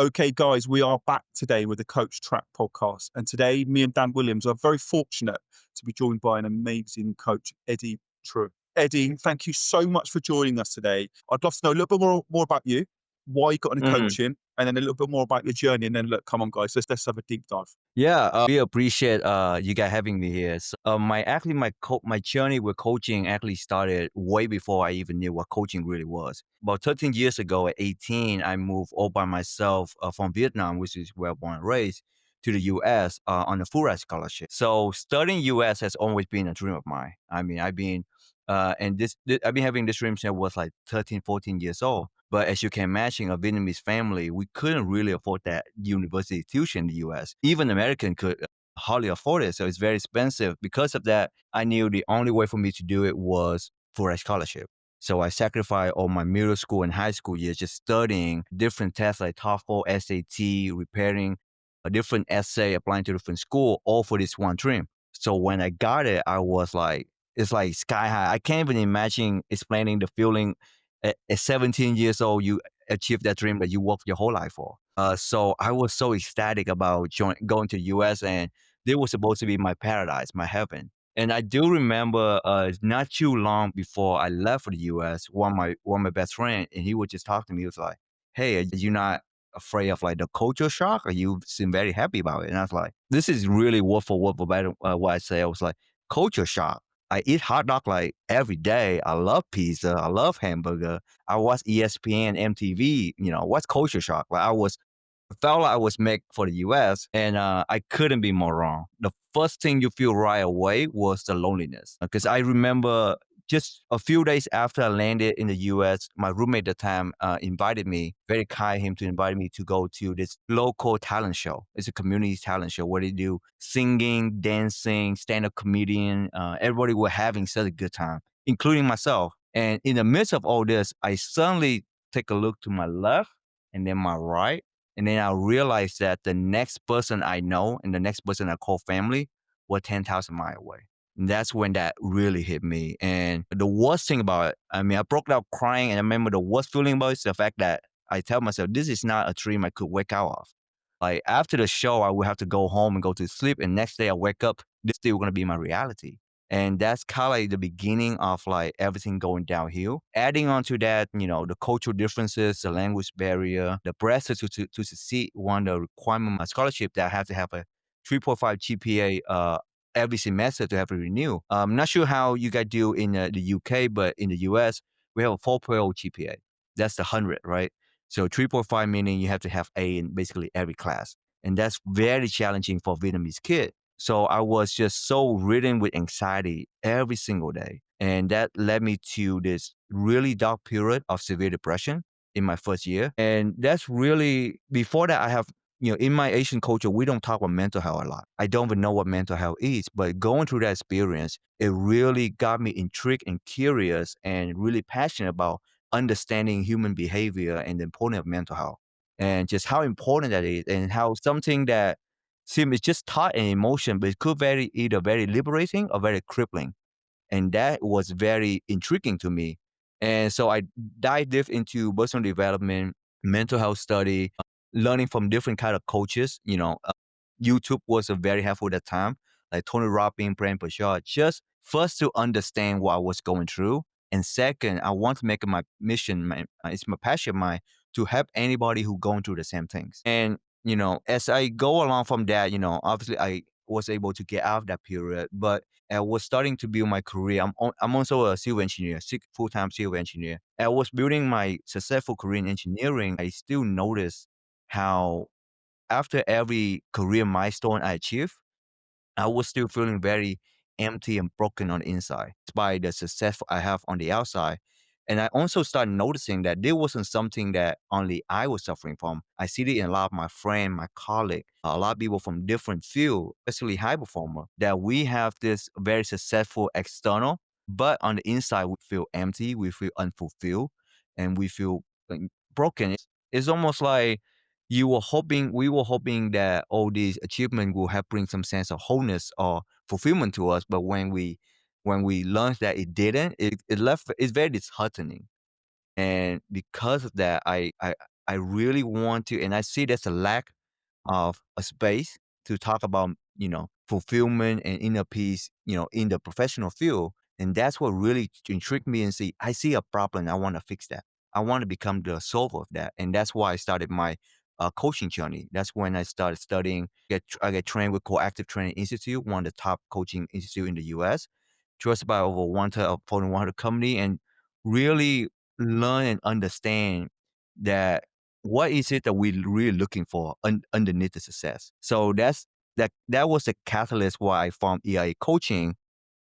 Okay, guys, we are back today with the Coach Track podcast. And today, me and Dan Williams are very fortunate to be joined by an amazing coach, Eddie Truong. Eddie, thank you so much for joining us today. I'd love to know a little bit more about you, why you got into Mhm. coaching, and then a little bit more about your journey. And then, look, come on, guys, let's have a deep dive. Yeah, we appreciate you guys having me here. So, my journey with coaching actually started way before I even knew what coaching really was. About 13 years ago, at 18, I moved all by myself from Vietnam, which is where I born and raised, to the U.S. On a full ride scholarship. So studying U.S. has always been a dream of mine. I mean, I've been having this dream since I was like 13, 14 years old. But as you can imagine, a Vietnamese family, we couldn't really afford that university tuition in the US. Even American could hardly afford it. So it's very expensive. Because of that, I knew the only way for me to do it was for a scholarship. So I sacrificed all my middle school and high school years just studying different tests like TOEFL, SAT, preparing a different essay, applying to different school, all for this one dream. So when I got it, I was like, it's like sky high. I can't even imagine explaining the feeling at 17 years old, you achieve that dream that you worked your whole life for. So I was so ecstatic about going to US, and this was supposed to be my paradise, my heaven. And I do remember not too long before I left for the US, one of my best friend, and he would just talk to me. He was like, "Hey, are you not afraid of like the culture shock? Or you seem very happy about it?" And I was like, "This is really word for word about what I say." I was like, "Culture shock." I eat hot dog like every day. I love pizza. I love hamburger. I watch ESPN, MTV. What's culture shock? Like I felt like I was made for the US, and I couldn't be more wrong. The first thing you feel right away was the loneliness. Because I remember just a few days after I landed in the US, my roommate at the time invited me, very kind him to invite me to go to this local talent show. It's a community talent show where they do singing, dancing, stand-up comedian. Everybody were having such a good time, including myself. And in the midst of all this, I suddenly take a look to my left and then my right, and then I realized that the next person I know and the next person I call family were 10,000 miles away. And that's when that really hit me. And the worst thing about it, I mean, I broke out crying. And I remember the worst feeling about it is the fact that I tell myself, this is not a dream I could wake out of. Like after the show, I would have to go home and go to sleep. And next day I wake up, this still going to be my reality. And that's kind of like the beginning of like everything going downhill. Adding on to that, the cultural differences, the language barrier, the pressure to succeed, one the requirement of my scholarship that I have to have a 3.5 GPA every semester to have it renew. I'm not sure how you guys do in the UK, but in the US, we have a 4.0 GPA. That's the 100, right? So 3.5 meaning you have to have A in basically every class. And that's very challenging for Vietnamese kid. So I was just so ridden with anxiety every single day. And that led me to this really dark period of severe depression in my first year. And that's really, before that, I have, in my Asian culture, we don't talk about mental health a lot. I don't even know what mental health is, but going through that experience, it really got me intrigued and curious and really passionate about understanding human behavior and the importance of mental health and just how important that is and how something that seems it's just thought and emotion, but it could very either very liberating or very crippling. And that was very intriguing to me. And so I dived deep into personal development, mental health study, learning from different kind of coaches. YouTube was a very helpful at that time, like Tony Robbins, Brand Bashar, just first to understand what I was going through. And second, I want to make it my mission, it's my passion, to help anybody who going through the same things. And, as I go along from that, obviously I was able to get out of that period, but I was starting to build my career. I'm also a civil engineer, full-time civil engineer. I was building my successful career in engineering. I still notice how after every career milestone I achieve, I was still feeling very empty and broken on the inside, despite the success I have on the outside. And I also started noticing that there wasn't something that only I was suffering from. I see it in a lot of my friends, my colleagues, a lot of people from different fields, especially high performer, that we have this very successful external, but on the inside we feel empty, we feel unfulfilled, and we feel like, broken. It's almost like we were hoping that all these achievements will help bring some sense of wholeness or fulfillment to us. But when we learned that it didn't, it's very disheartening. And because of that, I I really want to, and I see there's a lack of a space to talk about, fulfillment and inner peace, in the professional field. And that's what really intrigued me and see, I see a problem. I want to fix that. I want to become the solver of that. And that's why I started my coaching journey. That's when I started studying. I get trained with Coactive Training Institute, one of the top coaching institute in the US, trusted by over Fortune 100 company, and really learn and understand that what is it that we're really looking for underneath the success. So that was the catalyst why I formed EIA coaching.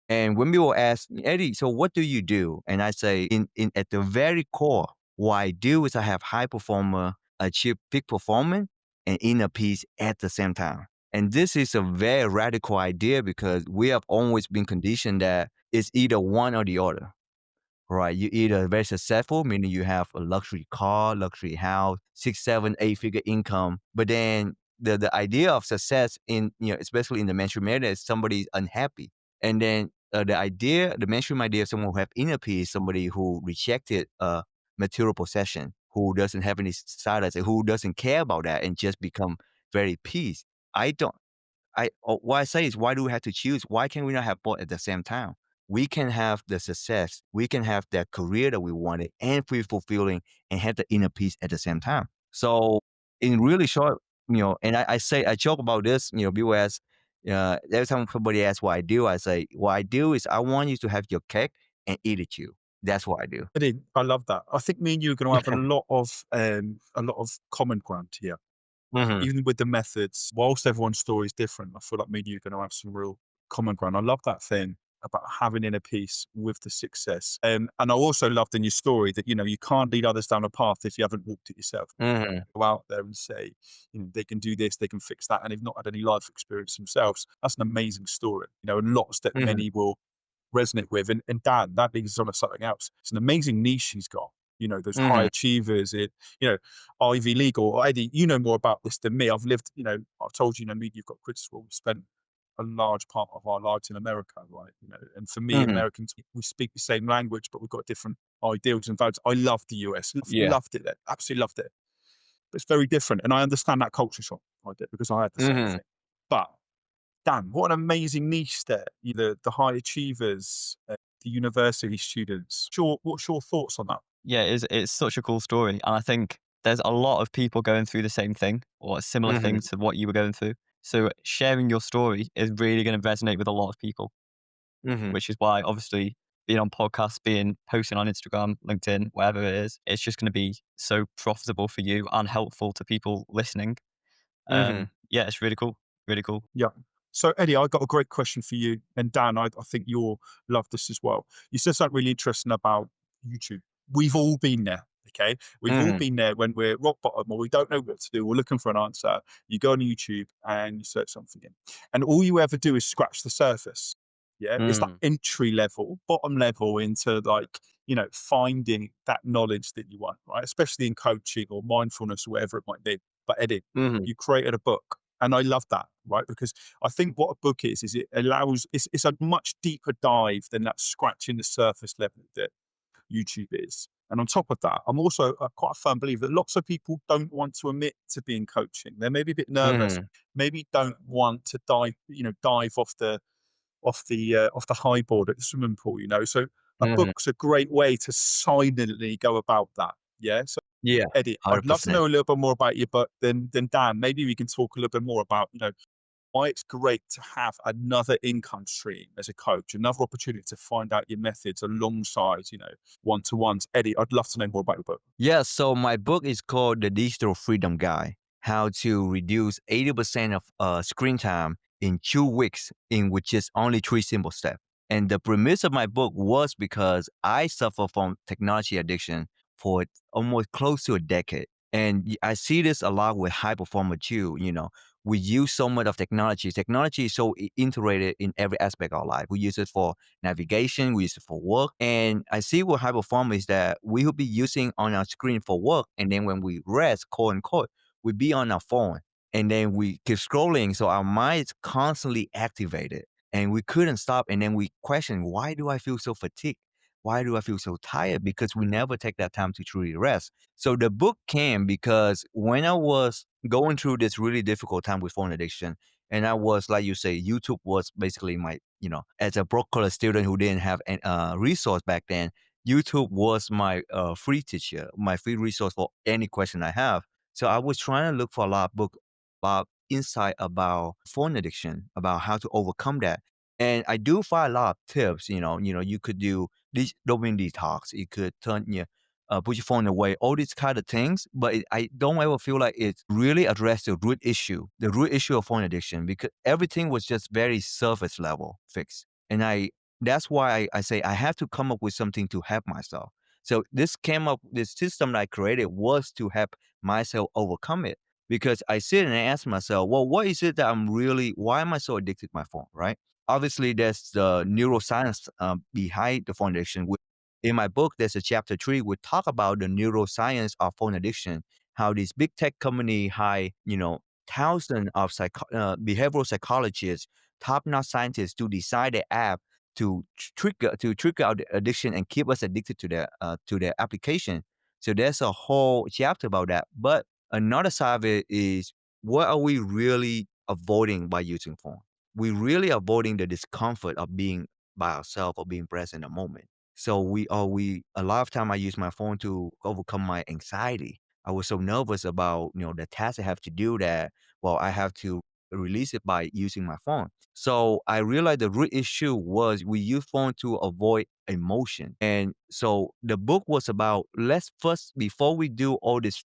And when people ask, Eddie, so what do you do? And I say, in at the very core, what I do is I have high performer achieve peak performance and inner peace at the same time. And this is a very radical idea because we have always been conditioned that it's either one or the other. Right. You either very successful, meaning you have a luxury car, luxury house, six, seven, eight-figure income. But then the idea of success in, especially in the mainstream area, is somebody's unhappy. And then the mainstream idea of someone who have inner peace, somebody who rejected material possession, who doesn't have any side hustle, who doesn't care about that and just become very peace. I don't what I say is, why do we have to choose? Why can we not have both at the same time? We can have the success, we can have that career that we wanted and feel fulfilling and have the inner peace at the same time. So in really short, and I joke about this, people ask, every time somebody asks what I do, I say, what I do is I want you to have your cake and eat it too. That's what I do. Eddie, I love that. I think me and you are going to have a lot of common ground here. Hmm. Even with the methods, whilst everyone's story is different, I feel like me and you are going to have some real common ground. I love that thing about having inner peace with the success. And I also loved in your story that, you can't lead others down a path if you haven't walked it yourself. Hmm. Go out there and say, they can do this, they can fix that, and they've not had any life experience themselves. That's an amazing story, and lots that Hmm. many will resonate with. And Dan, that leads us on to something else. It's an amazing niche he's got. Those high Hmm. achievers in, Ivy League, or Eddie, you know more about this than me. I've lived, I've told you, me, you've got critical. We've spent a large part of our lives in America, right? And for me, Hmm. Americans, we speak the same language, but we've got different ideals and values. I loved the US, Yeah. loved it there, absolutely loved it. But it's very different. And I understand that culture shock. I did because I had the same Hmm. thing. But Dan, what an amazing niche there. The high achievers, the university students. What's your thoughts on that? Yeah, it's such a cool story, and I think there's a lot of people going through the same thing or a similar thing Hmm. to what you were going through. So sharing your story is really going to resonate with a lot of people, Hmm. which is why obviously being on podcasts, being posting on Instagram, LinkedIn, whatever it is, it's just going to be so profitable for you and helpful to people listening. Hmm. Yeah, it's really cool, really cool. Yeah. So, Eddie, I got a great question for you. And Dan, I think you'll love this as well. You said something really interesting about YouTube. We've all been there. Okay. We've all Hmm. been there when we're rock bottom or we don't know what to do. We're looking for an answer. You go on YouTube and you search something in. And all you ever do is scratch the surface. Yeah. It's that Hmm. entry level, bottom level into finding that knowledge that you want, right? Especially in coaching or mindfulness or whatever it might be. But Eddie, Hmm. you created a book. And I love that, right? Because I think what a book is it allows, it's a much deeper dive than that scratching the surface level that YouTube is. And on top of that, I'm also quite a firm believer that lots of people don't want to admit to being coaching. They're maybe a bit nervous, Mhm, maybe don't want to dive off the high board at the swimming pool. So a mhm. book's a great way to silently go about that. Yeah. So Yeah, Eddie, I'd love to 100%. know a little bit more about your book than Dan. Maybe we can talk a little bit more about, why it's great to have another income stream as a coach, another opportunity to find out your methods alongside, one-to-ones. Eddie, I'd love to know more about your book. Yeah, so my book is called The Digital Freedom Guide: How to Reduce 80% of Screen Time in 2 weeks, in which is only 3 simple steps. And the premise of my book was because I suffer from technology addiction for almost close to a decade. And I see this a lot with high performer too. We use so much of technology. Technology is so integrated in every aspect of our life. We use it for navigation, we use it for work. And I see what high performance is that we will be using on our screen for work. And then when we rest, quote unquote, we be on our phone. And then we keep scrolling. So our mind is constantly activated and we couldn't stop. And then we question, why do I feel so fatigued? why do I feel so tired? Because we never take that time to truly rest. So the book came because when I was going through this really difficult time with phone addiction, and I was, like you say, YouTube was basically my, as a broke college student who didn't have a resource back then, YouTube was my free teacher, my free resource for any question I have. So I was trying to look for a lot of book about insight about phone addiction, about how to overcome that. And I do find a lot of tips. You could do this dopamine detox. You could put your phone away. All these kind of things. But I don't ever feel like it really addressed the root issue of phone addiction, because everything was just very surface level fix. And that's why I say I have to come up with something to help myself. So this system that I created was to help myself overcome it, because I sit and I ask myself, well, what is it that why am I so addicted to my phone, right? Obviously, there's the neuroscience behind the phone addiction. In my book, there's a chapter 3, we talk about the neuroscience of phone addiction, how these big tech company hire, thousands of behavioral psychologists, top-notch scientists to design the app to trigger out the addiction and keep us addicted to their application. So there's a whole chapter about that. But another side of it is, what are we really avoiding by using phone? We really avoiding the discomfort of being by ourselves or being present in a moment. So we a lot of time I use my phone to overcome my anxiety. I was so nervous about the tasks I have to do that, well, I have to release it by using my phone. So I realized the root issue was we use phone to avoid emotion. And so the book was about, let's first, before we do all this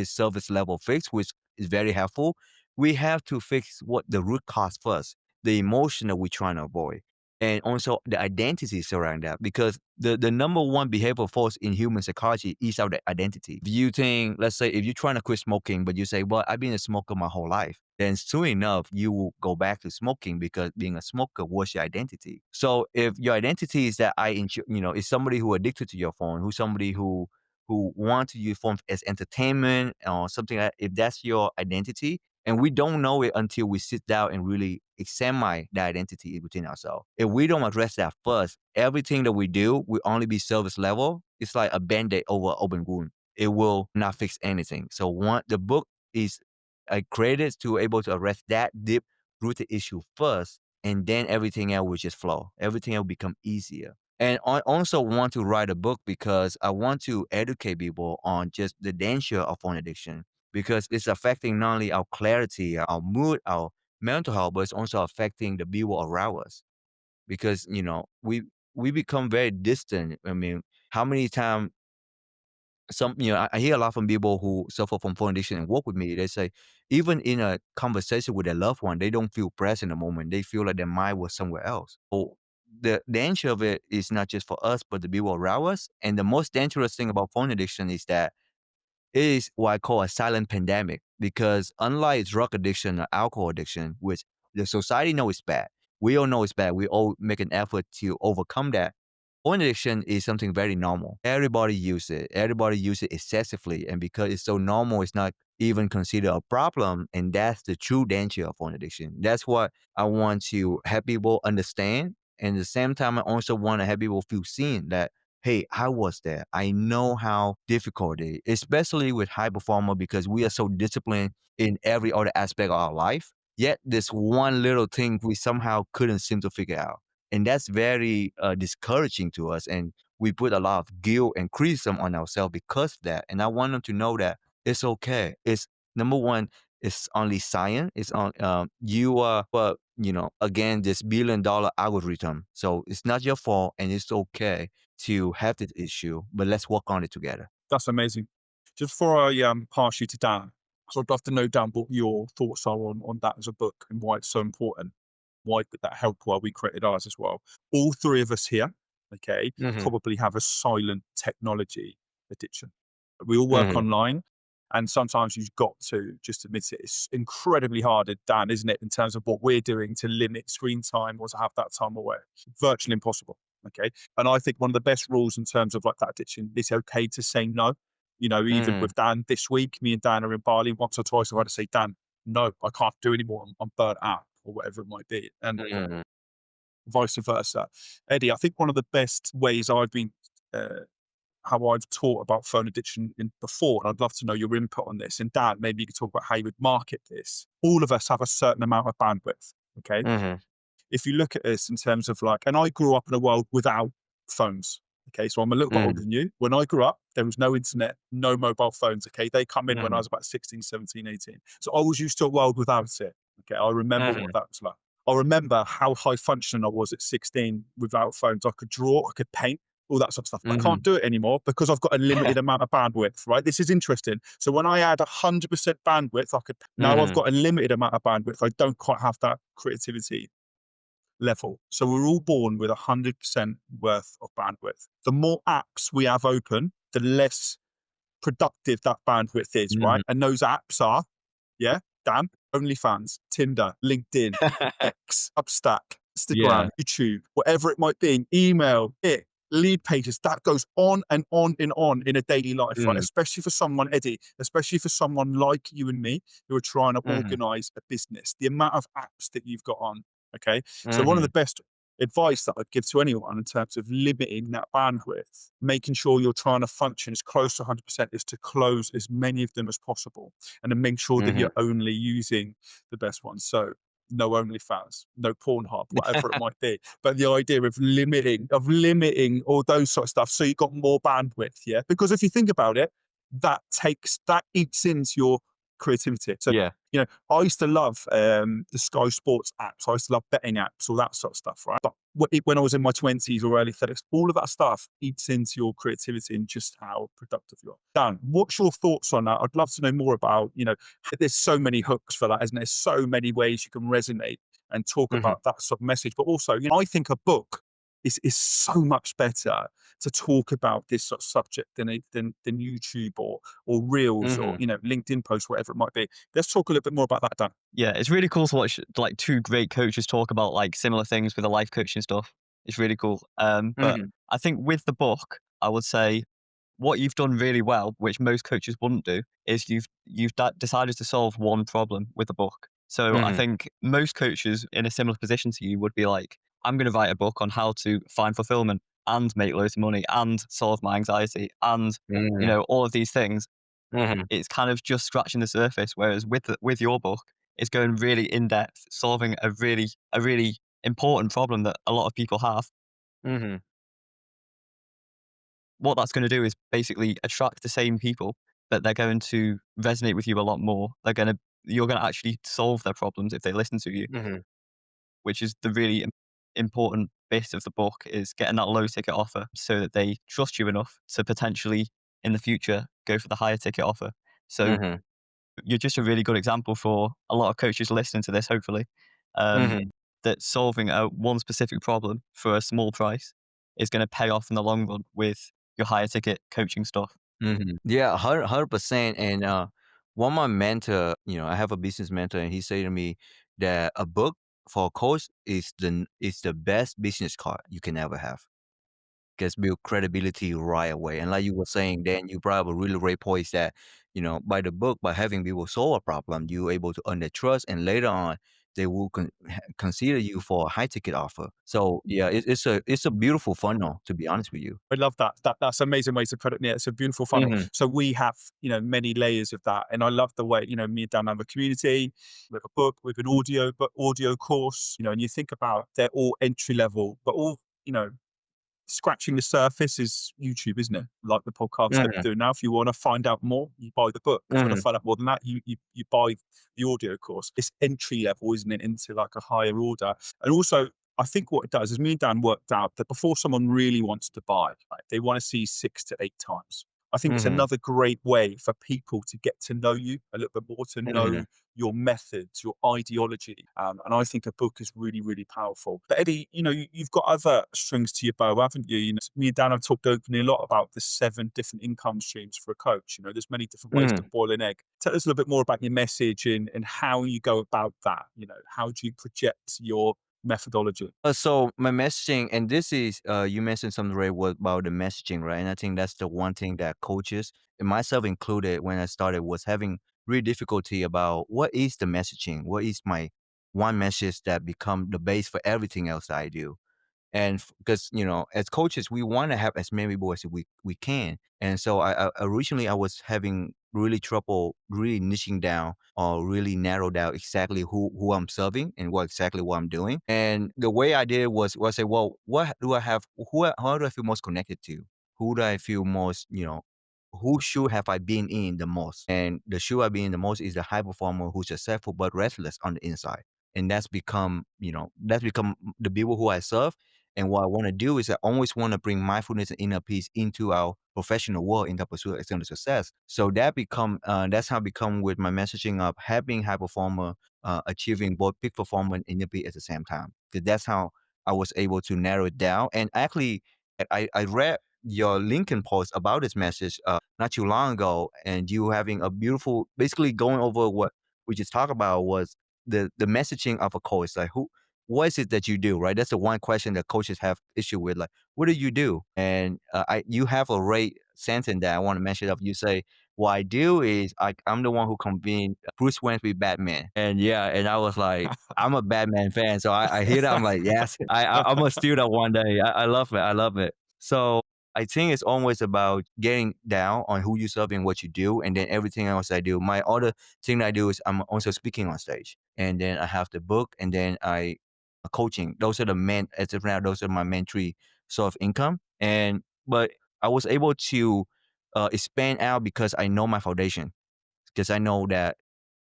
service level fix, which is very helpful, we have to fix what the root cause first, the emotion that we're trying to avoid. And also the identity surrounding that, because the number one behavioral force in human psychology is our identity. If you think, let's say, if you're trying to quit smoking, but you say, well, I've been a smoker my whole life, then soon enough, you will go back to smoking because being a smoker was your identity. So if your identity is that is somebody who addicted to your phone, who's somebody who want to use phone as entertainment or something like that, if that's your identity, and we don't know it until we sit down and really examine the identity within ourselves. If we don't address that first, everything that we do will only be surface level. It's like a band-aid over an open wound. It will not fix anything. So the book is I created to able to address that deep rooted issue first, and then everything else will just flow. Everything else will become easier. And I also want to write a book because I want to educate people on just the danger of phone addiction, because it's affecting not only our clarity, our mood, our mental health, but it's also affecting the people around us. Because we become very distant. I mean, how many times I hear a lot from people who suffer from phone addiction and work with me. They say even in a conversation with their loved one, they don't feel present in the moment. They feel like their mind was somewhere else. So the danger of it is not just for us, but the people around us. And the most dangerous thing about phone addiction is that it is what I call a silent pandemic, because unlike drug addiction or alcohol addiction, which the society know is bad, we all know it's bad. We all make an effort to overcome that. Porn addiction is something very normal. Everybody use it. Everybody use it excessively. And because it's so normal, it's not even considered a problem. And that's the true danger of porn addiction. That's what I want to help people understand. And at the same time, I also want to help people feel seen that, hey, I was there. I know how difficult it is, especially with high performer, because we are so disciplined in every other aspect of our life. Yet this one little thing we somehow couldn't seem to figure out. And that's very discouraging to us. And we put a lot of guilt and criticism on ourselves because of that. And I want them to know that it's okay. It's number one, it's only science. It's on you are, but again, this $1 billion algorithm. So it's not your fault, and it's okay to have this issue. But let's work on it together. That's amazing. Just before I pass you to Dan, so I'd love to know, Dan, what your thoughts are on that as a book and why it's so important. Why could that help while we created ours as well? All three of us here, okay, Hmm. probably have a silent technology addiction. We all work Hmm. online, and sometimes you've got to just admit it. It's incredibly hard, Dan, isn't it, in terms of what we're doing to limit screen time or to have that time away? Virtually impossible. Okay. And I think one of the best rules in terms of like that addiction, it's okay to say no. Even Hmm. with Dan this week, me and Dan are in Bali once or twice. I've had to say, Dan, no, I can't do anymore. I'm burnt out or whatever it might be. And Hmm. vice versa. Eddie, I think one of the best ways I've been, how I've taught about phone addiction before, and I'd love to know your input on this. And Dan, maybe you could talk about how you would market this. All of us have a certain amount of bandwidth. Okay. Mhm. If you look at this in terms of like, and I grew up in a world without phones. Okay, so I'm a little bit older Mhm. than you. When I grew up, there was no internet, no mobile phones. Okay, they come in when I Mhm. was about 16, 17, 18. So I was used to a world without it. Okay, I remember what Mhm. that was like. I remember how high functioning I was at 16 without phones. I could draw, I could paint, all that sort of stuff. I can't Mhm. do it anymore because I've got a limited amount of bandwidth, right? This is interesting. So when I add 100% bandwidth, I could, now I've Mhm. got a limited amount of bandwidth. I don't quite have that creativity level. So we're all born with 100% worth of bandwidth. The more apps we have open, the less productive that bandwidth is, right? Mhm. And those apps are, yeah, Dan, OnlyFans, Tinder, LinkedIn, X, Substack, Yeah. Instagram, YouTube, whatever it might be, email, lead pages, that goes on and on and on in a daily life, right? Mhm. Especially for someone, Eddie, especially for someone like you and me who are trying to Mhm. organize a business, the amount of apps that you've got on. Okay. So one of the Mhm. best advice that I'd give to anyone in terms of limiting that bandwidth, making sure you're trying to function as close to 100% is to close as many of them as possible and then make sure that Mhm. you're only using the best ones. So no OnlyFans, no Pornhub, whatever it might be. But the idea of limiting all those sort of stuff so you've got more bandwidth, yeah? Because if you think about it, that eats into your creativity. So Yeah. I used to love the Sky Sports apps. I used to love betting apps, all that sort of stuff, right? But when I was in my 20s or early 30s, all of that stuff eats into your creativity and just how productive you are. Dan, what's your thoughts on that? I'd love to know more about, there's so many hooks for that, isn't there? So many ways you can resonate and talk Mhm. about that sort of message. But also, I think a book is so much better to talk about this sort of subject than YouTube or Reels or, Mhm. LinkedIn posts, whatever it might be. Let's talk a little bit more about that, Dan. Yeah, it's really cool to watch like two great coaches talk about like similar things with the life coaching stuff. It's really cool. But Mhm. I think with the book, I would say what you've done really well, which most coaches wouldn't do, is you've decided to solve one problem with the book. So I Mhm. think most coaches in a similar position to you would be like, I'm going to write a book on how to find fulfillment and make loads of money and solve my anxiety and Mhm. all of these things. Mhm. It's kind of just scratching the surface. Whereas with your book, it's going really in depth, solving a really important problem that a lot of people have. Mhm. What that's going to do is basically attract the same people, but they're going to resonate with you a lot more. You're going to actually solve their problems if they listen to you, Mhm. which is the really important bit of the book is getting that low ticket offer so that they trust you enough to potentially in the future go for the higher ticket offer. So Mhm. you're just a really good example for a lot of coaches listening to this, hopefully, um, Mhm. that solving a one specific problem for a small price is going to pay off in the long run with your higher ticket coaching stuff. Mhm. Yeah, 100%. And one of my mentor, I have a business mentor, and he said to me that a book for a coach is the best business card you can ever have. Gets build credibility right away. And like you were saying, then you brought up a really great point that, by the book, by having people solve a problem, you're able to earn their trust, and later on, they will consider you for a high ticket offer. So yeah, it's a beautiful funnel, to be honest with you. I love that. That's an amazing way to put it. Yeah, it's a beautiful funnel. Mhm. So we have, many layers of that. And I love the way, me and Dan have a community, with a book, with an audio course, and you think about they're all entry level, but all, scratching the surface is YouTube, isn't it? Like the podcast that Mhm. we're doing now. If you want to find out more, you buy the book. If you want to Mhm. find out more than that, you buy the audio course. It's entry level, isn't it, into like a higher order. And also, I think what it does is me and Dan worked out that before someone really wants to buy, like, they want to see 6 to 8 times. I think it's Mhm. another great way for people to get to know you a little bit more, to know Mhm. your methods, your ideology. And I think a book is really, really powerful. But Eddie, you've got other strings to your bow, haven't you? Me and Dan have talked openly a lot about the 7 different income streams for a coach. There's many different ways to Mhm. boil an egg. Tell us a little bit more about your message and how you go about that. How do you project your methodology? So my messaging, and this is, you mentioned something very well about the messaging, right? And I think that's the one thing that coaches, and myself included, when I started, was having real difficulty about what is the messaging, what is my one message that become the base for everything else that I do. And because as coaches, we want to have as many boys as we can. And so I originally I was having really trouble really niching down or really narrow down exactly who I'm serving and what I'm doing. And the way I did was say, well, what do I have? How do I feel most connected to? Who do I feel most? Who should have I been in the most? And the shoe I've been in the most is the high performer who's successful but restless on the inside. And that's become the people who I serve. And what I want to do is I always want to bring mindfulness and inner peace into our professional world in the pursuit of external success. So that's how I become with my messaging of having high performer, achieving both peak performance and inner peace at the same time. Because that's how I was able to narrow it down. And actually, I read your LinkedIn post about this message not too long ago, and you having a beautiful, basically going over what we just talked about was the messaging of a coach. Like what is it that you do, right? That's the one question that coaches have issue with. Like, what do you do? And you have a great sentence that I want to mention. Up, you say, "What I do is I'm the one who convened Bruce Wayne with Batman." And yeah, and I was like, I'm a Batman fan, so I hear that I'm like, yes, I'm gonna steal that one day. I love it. I love it. So I think it's always about getting down on who you serve and what you do, and then everything else I do. My other thing I do is I'm also speaking on stage, and then I have the book, and then I coaching. Those are the main, as of now, those are my main three source of income. But I was able to expand out because I know my foundation. Because I know that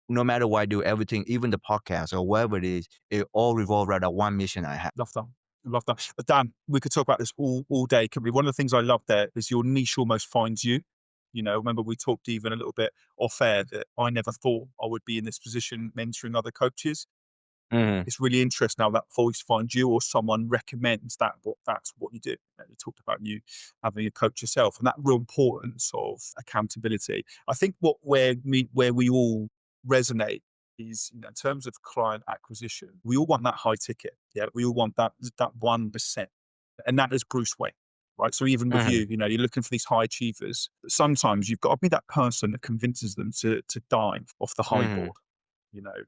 no matter what I do, everything, even the podcast or whatever it is, it all revolves around that one mission I have. Love that. Love that. But Dan, we could talk about this all day. Could be one of the things I love there is your niche almost finds you. Remember we talked even a little bit off air that I never thought I would be in this position mentoring other coaches. Mhm, It's really interesting how that voice finds you or someone recommends that's what you do. You talked about you having a coach yourself and that real importance of accountability. I think where we all resonate is in terms of client acquisition, we all want that high ticket. Yeah, we all want that 1%. And that is Bruce Wayne. Right. So even with mhm, you're looking for these high achievers. Sometimes you've got to be that person that convinces them to dive off the high mhm, board.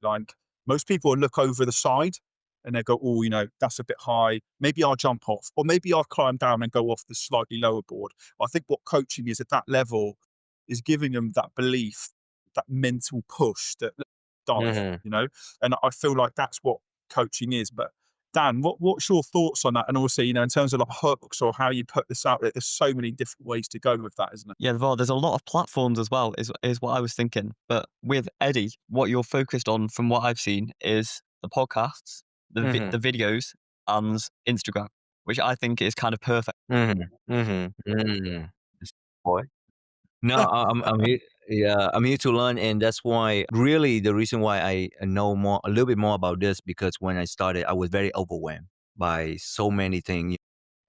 Like most people will look over the side and they go, oh, that's a bit high. Maybe I'll jump off, or maybe I'll climb down and go off the slightly lower board. I think what coaching is at that level is giving them that belief, that mental push that dive, mhm. and I feel like that's what coaching is. But Dan, what's your thoughts on that? And also, in terms of like hooks or how you put this out there, there's so many different ways to go with that, isn't it? Yeah, well, there's a lot of platforms as well, is what I was thinking. But with Eddie, what you're focused on, from what I've seen, is the podcasts, the Mhm, videos, and Instagram, which I think is kind of perfect. mhm, mhm, mm. This boy. No, I'm here. Yeah, I'm here to learn, and that's why really the reason why I know a little bit more about this because when I started, I was very overwhelmed by so many things.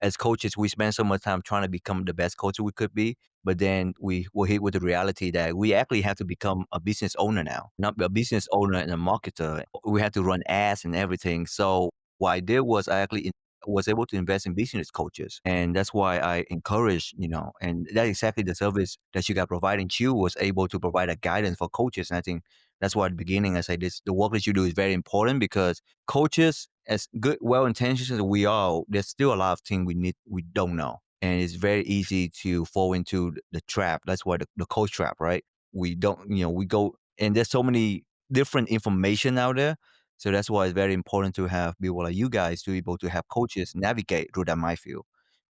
As coaches, we spend so much time trying to become the best coach we could be, but then we were hit with the reality that we actually have to become a business owner now, not a business owner and a marketer. We had to run ads and everything. So what I did was I actually was able to invest in business coaches. And that's why I encourage, and that's exactly the service that you got providing. You was able to provide a guidance for coaches. And I think that's why at the beginning I say this, the work that you do is very important because coaches, as good, well-intentioned as we are, there's still a lot of things we don't know. And it's very easy to fall into the trap. That's why the coach trap, right? We don't, we go, and there's so many different information out there, so that's why it's very important to have people like you guys to be able to have coaches navigate through that minefield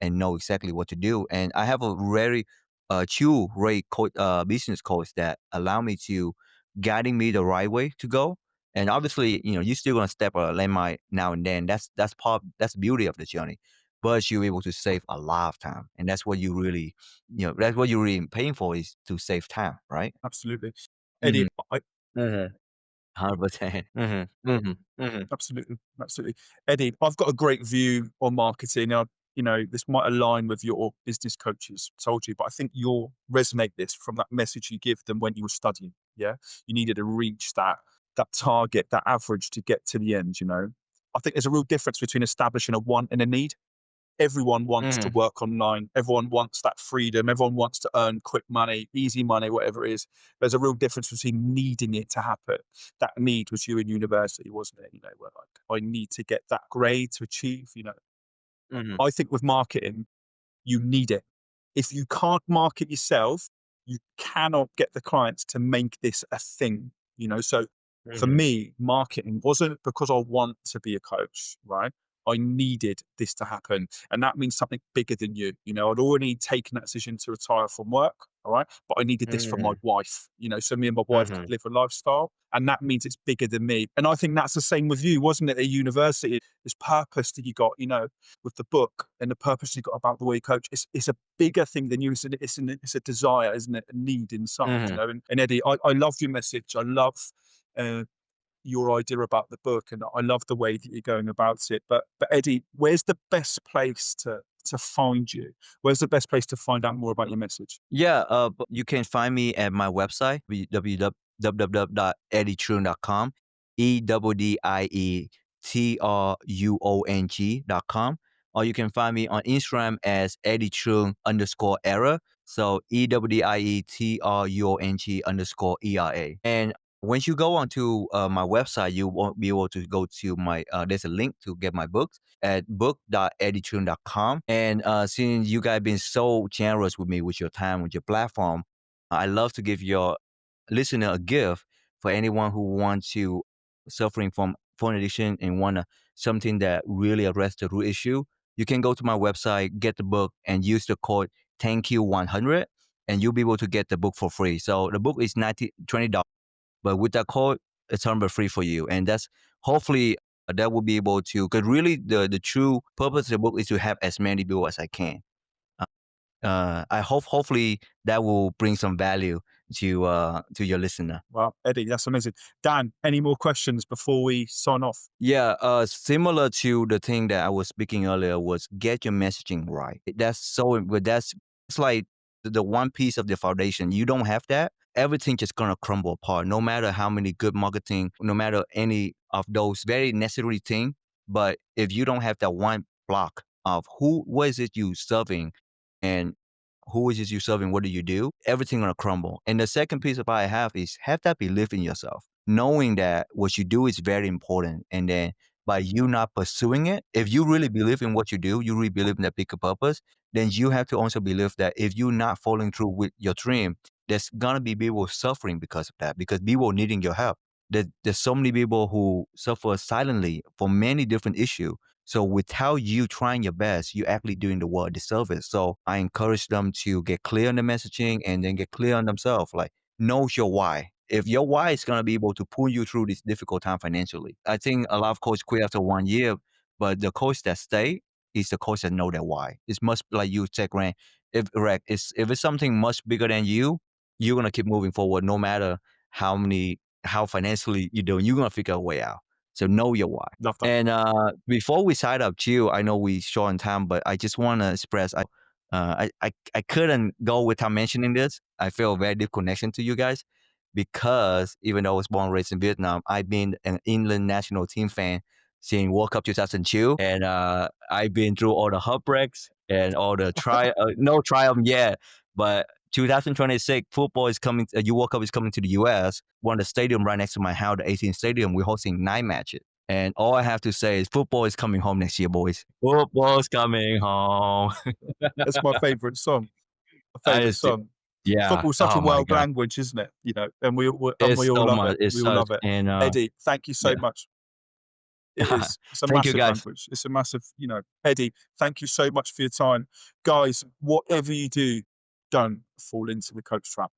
and know exactly what to do. And I have a very two great business coach that allow me to guiding me the right way to go. And obviously, you're still gonna step a landmine now and then. That's the beauty of the journey. But you're able to save a lot of time, and that's what you really, that's what you're really paying for is to save time, right? Absolutely. Eddie, Mm-hmm. Mm-hmm. 100%. Mm-hmm. Mm-hmm. Mm-hmm. absolutely, absolutely. Eddie, I've got a great view on marketing. This might align with your business coaches told you, but I think you'll resonate this from that message you give them when you were studying. Yeah, you needed to reach that target, that average to get to the end. I think there's a real difference between establishing a want and a need. Everyone wants to Mhm. work online. Everyone wants that freedom. Everyone wants to earn quick money, easy money, whatever it is. There's a real difference between needing it to happen. That need was you in university, wasn't it? You know, where like, I need to get that grade to achieve, you know. Mhm. I think with marketing, you need it. If you can't market yourself, you cannot get the clients to make this a thing, you know. So for Mhm. me, marketing wasn't because I want to be a coach, right? I needed this to happen. And that means something bigger than you. You know, I'd already taken that decision to retire from work. All right. But I needed this for my Mhm. wife, you know, so me and my wife could Mhm. live a lifestyle. And that means it's bigger than me. And I think that's the same with you, wasn't it? At university, this purpose that you got, you know, with the book and the purpose you got about the way you coach, it's a bigger thing than you. It's a desire, isn't it? A need inside, you Mhm. know. And Eddie, I love your message. I love uh, your idea about the book, and I love the way that you're going about it. But Eddie, where's the best place to find you? Where's the best place to find out more about your message? Yeah, but you can find me at my website, www.eddietruong.com, EDDIETRUONG.com. Or you can find me on Instagram as eddie_truong_era. So EDDIETRUONG_ERA. And once you go onto my website, you won't be able to go to my, there's a link to get my books at book.eddietrun.com. And since you guys been so generous with me, with your time, with your platform, I love to give your listener a gift for anyone who wants to suffering from phone addiction and want something that really address the root issue. You can go to my website, get the book, and use the code ThankYou100, and you'll be able to get the book for free. So the book is $20, but with that code, it's 100 free for you. And that's hopefully that will be able to, because really the true purpose of the book is to help as many people as I can. I hopefully that will bring some value to your listener. Wow, Eddie, that's amazing. Dan, any more questions before we sign off? Yeah, similar to the thing that I was speaking earlier was get your messaging right. That's so, but that's it's like the one piece of the foundation. You don't have that, everything just gonna crumble apart. No matter how many good marketing, no matter any of those very necessary things, but if you don't have that one block of what is it you serving, and who is it you serving, what do you do, everything gonna crumble. And the second piece of I have is have that belief in yourself, knowing that what you do is very important. And then by you not pursuing it, if you really believe in what you do, you really believe in that bigger purpose, then you have to also believe that if you're not following through with your dream, there's gonna be people suffering because of that, because people needing your help. There's so many people who suffer silently for many different issues. So without you trying your best, you're actually doing the world a disservice. So I encourage them to get clear on the messaging and then get clear on themselves. Like, know your why. If your why is going to be able to pull you through this difficult time financially, I think a lot of coaches quit after 1 year, but the coach that stay is the coach that know their why. It's much like you said, Grant. If it's something much bigger than you, you're gonna keep moving forward, no matter how financially you're doing. You're gonna figure a way out. So know your why. Love that. And before we sign up, Jill, I know we short on time, but I just want to express I couldn't go without mentioning this. I feel a very deep connection to you guys because even though I was born and raised in Vietnam, I've been an England national team fan since World Cup 2002, and I've been through all the heartbreaks and all the no triumph yet, but 2026 football is coming. World Cup is coming to the US. One of the stadium right next to my house, the 18th Stadium, we're hosting 9 matches. And all I have to say is football is coming home next year, boys. Football's coming home. That's my favorite song. My I favorite just, song. yeah. Football's such a Oh my world God. language, isn't it? You know, and we It's all so love it. much. It's We all such. love it. And Eddie, thank you so yeah. much. It is. It's a Thank you, massive guys. language. It's a massive, you know, Eddie, thank you so much for your time. Guys, whatever you do, don't fall into the coach trap.